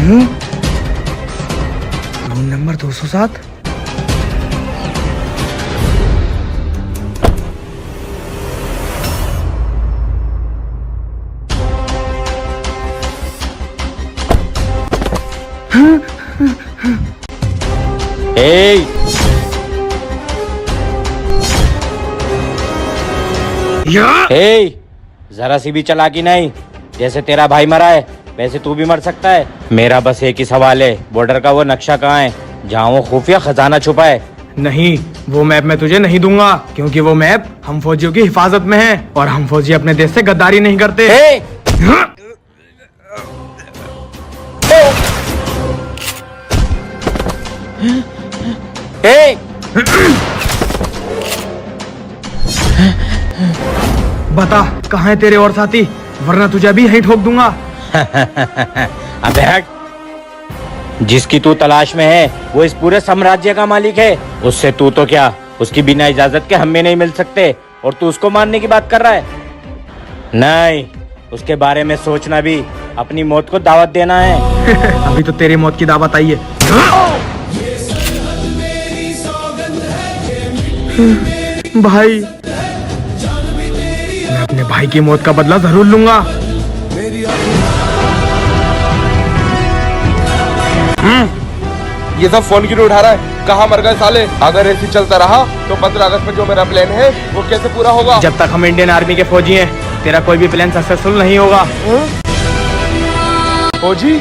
Room number 207। जरा सी भी चालाकी नहीं। जैसे तेरा भाई मरा है वैसे तू भी मर सकता है। मेरा बस एक ही सवाल है, बॉर्डर का वो नक्शा कहाँ है जहाँ वो खुफिया खजाना छुपा है? नहीं, वो मैप मैं तुझे नहीं दूंगा, क्योंकि वो मैप हम फौजियों की हिफाजत में है और हम फौजी अपने देश से गद्दारी नहीं करते। बता कहाँ है तेरे और साथी, वरना तुझे अभी यहीं ठोक दूंगा। अबे हट। जिसकी तू तलाश में है वो इस पूरे साम्राज्य का मालिक है। उससे तू तो क्या, उसकी बिना इजाजत के हम भी नहीं मिल सकते और तू उसको मारने की बात कर रहा है? नहीं, उसके बारे में सोचना भी अपनी मौत को दावत देना है। अभी तो तेरी मौत की दावत आई है। भाई, मैं अपने भाई की मौत का बदला जरूर लूंगा। ये सब फोन क्यों उठा रहा है? कहाँ मर गए साले? अगर ऐसे चलता रहा तो 15 अगस्त में जो मेरा प्लान है वो कैसे पूरा होगा? जब तक हम इंडियन आर्मी के फौजी हैं, तेरा कोई भी प्लान सक्सेसफुल नहीं होगा। फौजी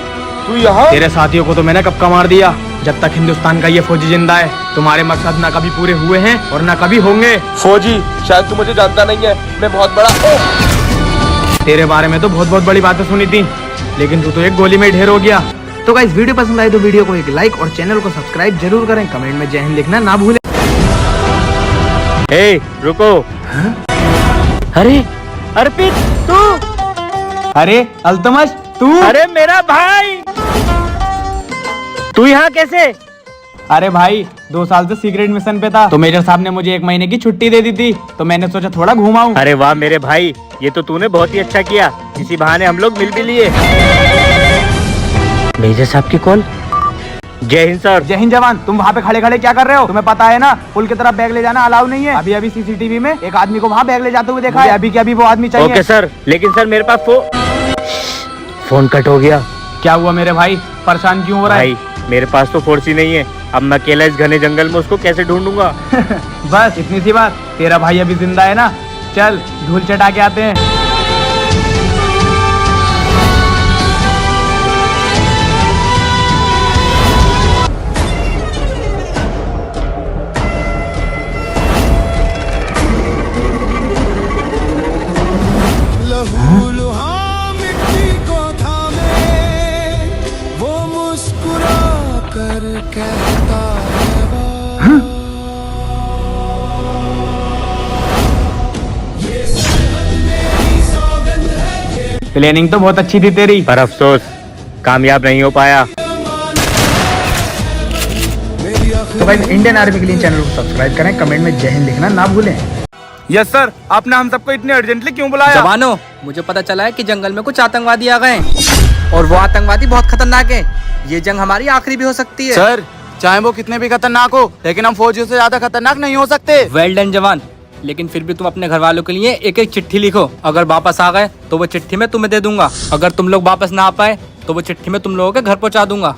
तू यहाँ? तेरे साथियों को तो मैंने कब का मार दिया। जब तक हिंदुस्तान का ये फौजी जिंदा है, तुम्हारे मकसद ना कभी पूरे हुए हैं और ना कभी होंगे। फौजी शायद तू मुझे जानता नहीं है, मैं बहुत बड़ा। तेरे बारे में तो बहुत बड़ी बातें सुनी थी, लेकिन तू तो एक गोली में ढेर हो गया। तो गाइस, वीडियो पसंद आई तो वीडियो को एक लाइक और चैनल को सब्सक्राइब जरूर करें। कमेंट में जय हिंद लिखना ना भूलें। रुको। अरे अर्पित, तू? अरे अल्तमश, तू? अरे मेरा भाई, तू यहाँ कैसे? अरे भाई, 2 साल से सीक्रेट मिशन पे था, तो मेजर साहब ने मुझे 1 महीने की छुट्टी दे दी थी, तो मैंने सोचा थोड़ा घुमाऊं। अरे वाह मेरे भाई, ये तो तूने बहुत ही अच्छा किया। इसी बहाने हम लोग मिल भी लिए। मेजर साहब की कॉल। जय हिंद सर। जय हिंद जवान। तुम वहाँ पे खड़े खड़े क्या कर रहे हो? तुम्हें पता है ना, पुल की तरफ बैग ले जाना अलाउ नहीं है। अभी सीसीटीवी में एक आदमी को वहाँ बैग ले जाते हुए देखा है। अभी के अभी वो आदमी चाहिए। ओके सर, लेकिन सर मेरे पास फोन कट हो गया। क्या हुआ मेरे भाई, परेशान क्यों हो रहा है? भाई मेरे पास तो फोर्स ही नहीं है, अब मैं अकेला इस घने जंगल में उसको कैसे ढूंढूंगा? बस इतनी सी बात। तेरा भाई अभी जिंदा है ना, चल धूल चटा के आते हैं। मिट्टी को थामे वो मुस्कुरा कर कहता है प्लानिंग तो बहुत अच्छी थी तेरी, पर अफसोस कामयाब नहीं हो पाया। तो भाई, इंडियन आर्मी के लिए चैनल को सब्सक्राइब करें, कमेंट में जय हिंद लिखना ना भूलें। यस सर, आपने हम सबको इतने अर्जेंटली क्यों बुलाया? जवानों, मुझे पता चला है कि जंगल में कुछ आतंकवादी आ गए हैं और वो आतंकवादी बहुत खतरनाक है। ये जंग हमारी आखिरी भी हो सकती है। सर, चाहे वो कितने भी खतरनाक हो, लेकिन हम फौजियों से ज्यादा खतरनाक नहीं हो सकते। वेल डन जवान, लेकिन फिर भी तुम अपने घर वालों के लिए एक एक चिट्ठी लिखो। अगर वापस आ गए तो वो चिट्ठी में तुम्हें दे दूंगा। अगर तुम लोग वापस ना आ पाए तो वो चिट्ठी में तुम लोगों के घर पहुंचा दूंगा।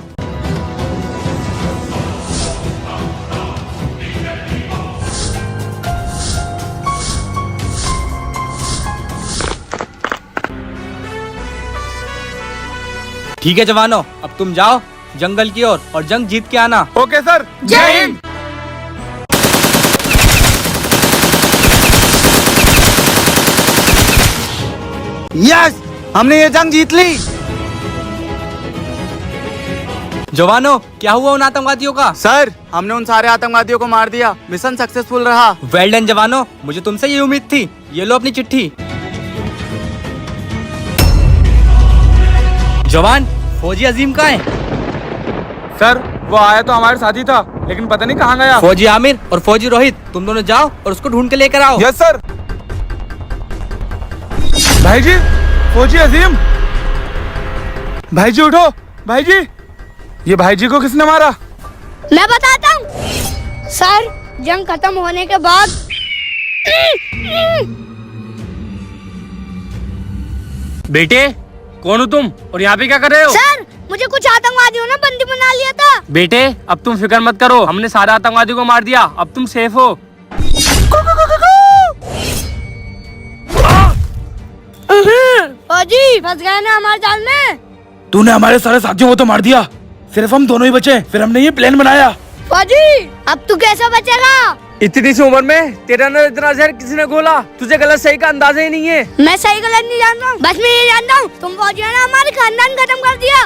ठीक है जवानों, अब तुम जाओ जंगल की ओर और जंग जीत के आना। Okay sir. जय हिंद। यस, हमने ये जंग जीत ली। जवानों, क्या हुआ उन आतंकवादियों का? सर, हमने उन सारे आतंकवादियों को मार दिया। मिशन सक्सेसफुल रहा। वेल डन जवानों, मुझे तुमसे ये उम्मीद थी। ये लो अपनी चिट्ठी। जवान, फौजी अजीम कहाँ है? सर, वो आया तो हमारे साथ ही था, लेकिन पता नहीं कहाँ गया। फौजी आमिर और फौजी रोहित, तुम दोनों जाओ और उसको ढूंढ के लेकर आओ। Yes sir. भाई जी, फौजी अजीम। भाई जी उठो, भाई जी। ये भाई जी को किसने मारा? मैं बताता हूँ सर, जंग खत्म होने के बाद बेटे कौन हो तुम और यहाँ पे क्या कर रहे हो? सर मुझे कुछ आतंकवादियों ने बंदी बना लिया था। बेटे अब तुम फिक्र मत करो, हमने सारे आतंकवादियों को मार दिया, अब तुम सेफ हो। फौजी फंस गए ना हमारे जाल में। तूने हमारे सारे साथियों को तो मार दिया, सिर्फ हम दोनों ही बचे। फिर हमने ये प्लान बनाया। फौजी अब तू कैसे बचेगा? इतनी सी उम्र में तेरा अंदर इतना जहर किसी ने घोला, तुझे गलत सही का अंदाजा ही नहीं है। मैं सही गलत नहीं जानता हूँ, बस मैं ये जानता हूँ तुम फौजियों ने हमारे खानदान खत्म कर दिया।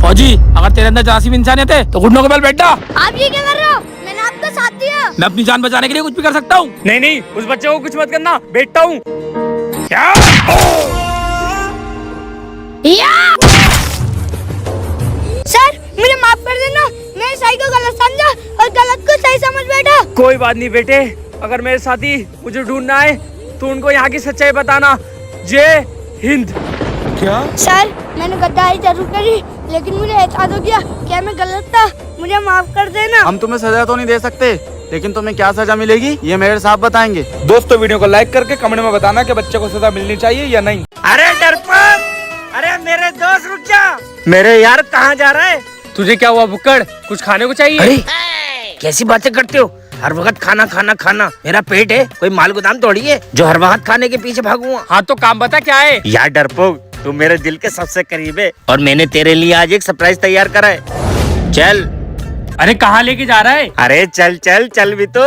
फौजी अगर तेरे अंदर जासिम इंसानियत है तो घुटनों के बल बैठ जा। आप ये क्या कर रहे हो? मैंने आपका साथ दिया। मैं अपनी जान बचाने के लिए कुछ भी कर सकता हूँ। नहीं नहीं, उस बच्चे को कुछ मत करना, बैठता हूँ। सर मुझे माफ कर देना, मैं सही को गलत समझा और गलत को सही समझ बैठा। कोई बात नहीं बेटे, अगर मेरे साथी मुझे ढूंढना है तो उनको यहाँ की सच्चाई बताना। जय हिंद। क्या? सर मैंने गद्दारी जरूर करी, लेकिन मुझे एहसास हो गया क्या मैं गलत था, मुझे माफ कर देना। हम तुम्हें सजा तो नहीं दे सकते, लेकिन तुम्हें क्या सजा मिलेगी ये मेरे साहब बताएंगे। दोस्तों वीडियो को लाइक करके कमेंट में बताना कि बच्चे को सजा मिलनी चाहिए या नहीं। अरे डरपोक, अरे मेरे दोस्त रुक जा। मेरे यार कहाँ जा रहा है? तुझे क्या हुआ बुक्कड़, कुछ खाने को चाहिए? अरे कैसी बातें करते हो, हर वक्त खाना खाना खाना। मेरा पेट है, कोई माल गोदाम थोड़ी है जो हर वक्त खाने के पीछे भागूंगा। हाँ तो काम बता क्या है? यार डरपोक, तू मेरे दिल के सबसे करीब है और मैंने तेरे लिए आज एक सरप्राइज तैयार करा है। चल। अरे कहाँ लेके जा रहा है? अरे चल चल चल भी तो।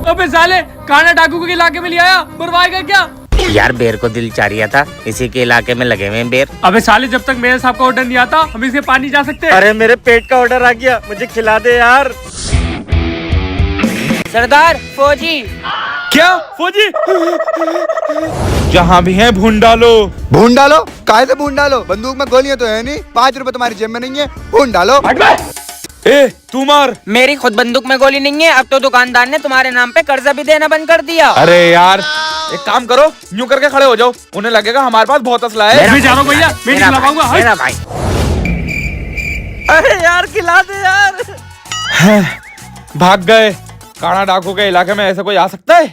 अबे साले, काना डाकू के इलाके में ले आया, बर्बाद क्या? यार बेर को दिल चाह रहा था, इसी के इलाके में लगे हुए हैं बेर। अबे साले, जब तक मेरे साहब का ऑर्डर नहीं आता हम इसके पानी नहीं जा सकते। अरे मेरे पेट का ऑर्डर आ गया, मुझे खिला दे यार। सरदार फौजी। क्या? फौजी? जहाँ भी है भून डालो। भून डालो? काहे से भून डालो? बंदूक में गोलियां तो है नहीं, 5 रुपए तुम्हारी जेब में नहीं है, भून डालो। ए तू मार। मेरी खुद बंदूक में गोली नहीं है, अब तो दुकानदार ने तुम्हारे नाम पे कर्जा भी देना बंद कर दिया। अरे यार एक काम करो, यूं करके खड़े हो जाओ, उन्हें लगेगा हमारे पास बहुत असला है। मैं जा रहा हूँ भैया, मैं नहीं खिलाऊंगा। मेरा भाई। अरे यार खिला दे यार। भाग गए। काना डाकू के इलाके में ऐसे कोई आ सकता है?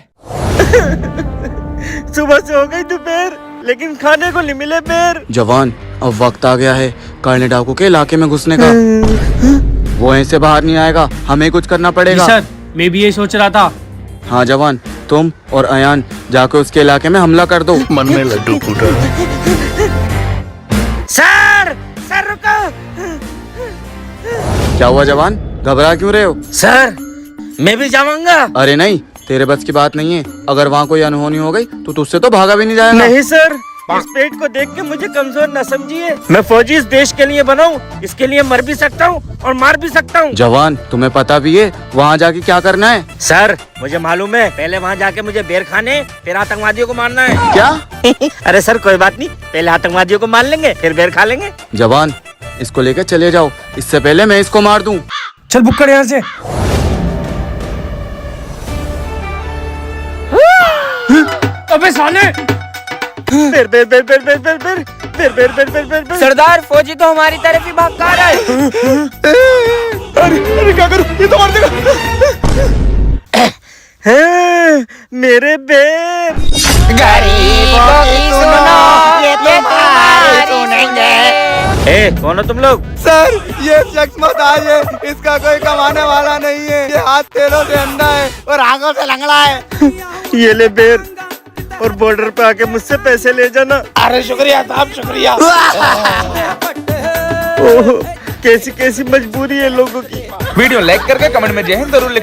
सुबह से हो गई दोपहर, लेकिन खाने को नहीं मिले बेर। जवान अब वक्त आ गया है काले डाकू के इलाके में घुसने का। वो ऐसे बाहर नहीं आएगा, हमें कुछ करना पड़ेगा। सर मैं भी ये सोच रहा था। हाँ जवान, तुम और अयान जाके उसके इलाके में हमला कर दो। मन में लड्डू फूटा। सर सर रुको। क्या हुआ जवान, घबरा क्यों रहे हो? सर मैं भी जाऊंगा। अरे नहीं, तेरे बस की बात नहीं है। अगर वहाँ कोई अनहोनी हो गई तो तुझसे तो भागा भी नहीं जाएगा। नहीं सर, इस पेट को देख के मुझे कमजोर न समझिए। मैं फौजी इस देश के लिए बना हूँ, इसके लिए मर भी सकता हूँ और मार भी सकता हूँ। जवान तुम्हें पता भी है वहाँ जाके क्या करना है? सर मुझे मालूम है, पहले वहाँ जाके मुझे बेर खाने, फिर आतंकवादियों को मारना है। क्या? अरे सर कोई बात नहीं, पहले आतंकवादियों को मार लेंगे फिर बेर खा लेंगे। जवान इसको लेकर चले जाओ, इससे पहले मैं इसको मार दूं। चल बुक्कड़ यहाँ से। अबे साले, बेर बेर बेर बेर बेर बेर बेर बेर बेर बेर बेर बेर बेर। सरदार फौजी तो हमारी तरफ ही भाग कर रहा है। अरे क्या करूं, ये तो मार देगा। मेरे बेर। गरीबों की सुनो, ये तुम्हारी सुनेंगे। ए कौन हो तुम लोग? सर ये शख्स मोहताज है, इसका कोई कमाने वाला नहीं है, ये हाथ पैरों से अंधा है और आंखों से लंगड़ा है। ये ले बेर और बॉर्डर पे आके मुझसे पैसे ले जाना। अरे शुक्रिया साहब, शुक्रिया। ओह कैसी कैसी मजबूरी है लोगों की। वीडियो लाइक करके कमेंट में जय हिंद जरूर लिखना।